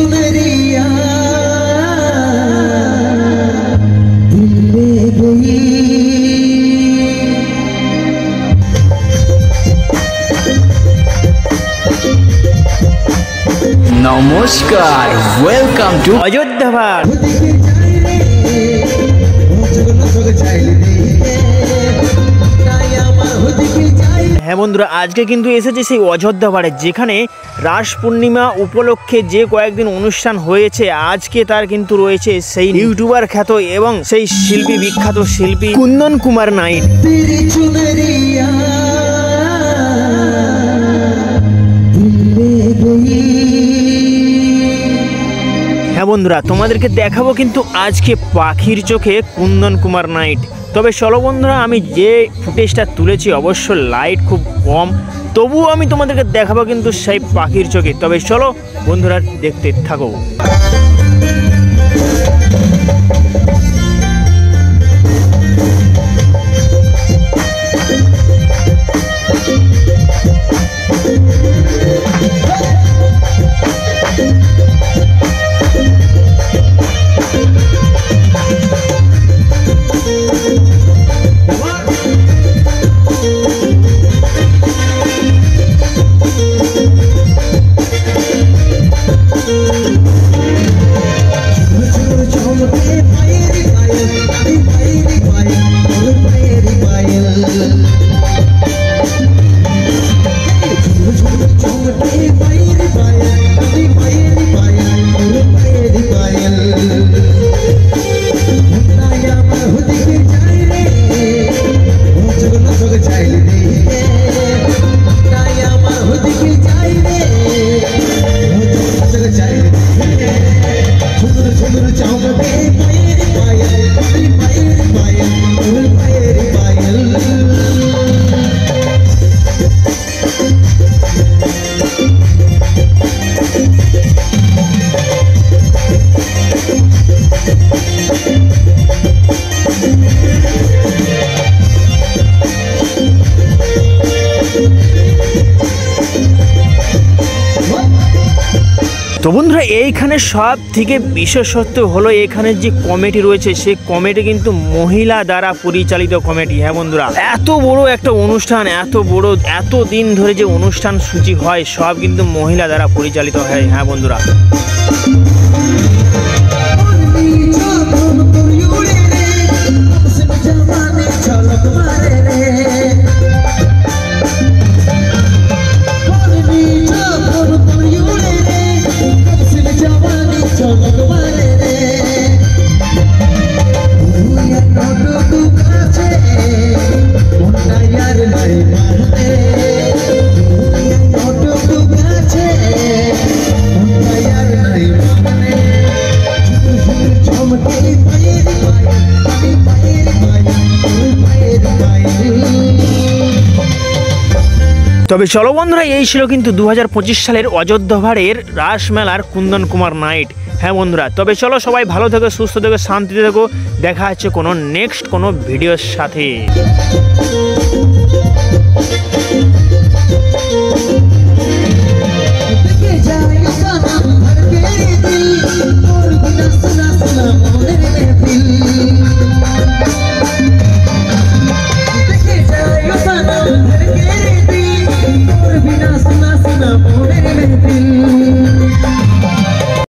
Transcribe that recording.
चुनरिया दिल ले गई। नमस्कार, वेलकम टू अयोध्या भाट। হ্যাঁ বন্ধুরা, আজকে কিন্তু এসেছে সেই অযোধ্যা পাহাড়ে, যেখানে রাস পূর্ণিমা উপলক্ষে যে কয়েকদিন অনুষ্ঠান হয়েছে। আজকে তার কিন্তু রয়েছে সেই ইউটিউবার খ্যাত এবং সেই শিল্পী, বিখ্যাত শিল্পী কুন্দন কুমার নাইট। হ্যাঁ বন্ধুরা, তোমাদেরকে দেখাবো কিন্তু আজকে পাখির চোখে কুন্দন কুমার নাইট। তবে চলো বন্ধুরা, আমি যে ফুটেজটা তুলেছি অবশ্য লাইট খুব কম, তবুও আমি তোমাদেরকে দেখাবো কিন্তু সেই পাখির চোখে। তবে চলো বন্ধুরা, দেখতে থাকো। তো বন্ধুরা, এইখানে সব থেকে বিশেষত্ব হলো এখানে যে কমিটি রয়েছে, সেই কমিটি কিন্তু মহিলা দ্বারা পরিচালিত কমিটি। হ্যাঁ বন্ধুরা, এত বড় একটা অনুষ্ঠান, এত বড়, এত দিন ধরে যে অনুষ্ঠান সূচি হয়, সব কিন্তু মহিলা দ্বারা পরিচালিত হয়। হ্যাঁ বন্ধুরা, তবে চলো বন্ধুরা, এই ছিল কিন্তু 2025 সালের অযোধ্যা পাহাড়ের রাস মেলার কুন্দন কুমার নাইট। হ্যাঁ বন্ধুরা, তবে চলো সবাই ভালো থেকো, সুস্থ থেকো, শান্তিতে থেকো। দেখা হচ্ছে কোনো নেক্সট কোনো ভিডিওর সাথে।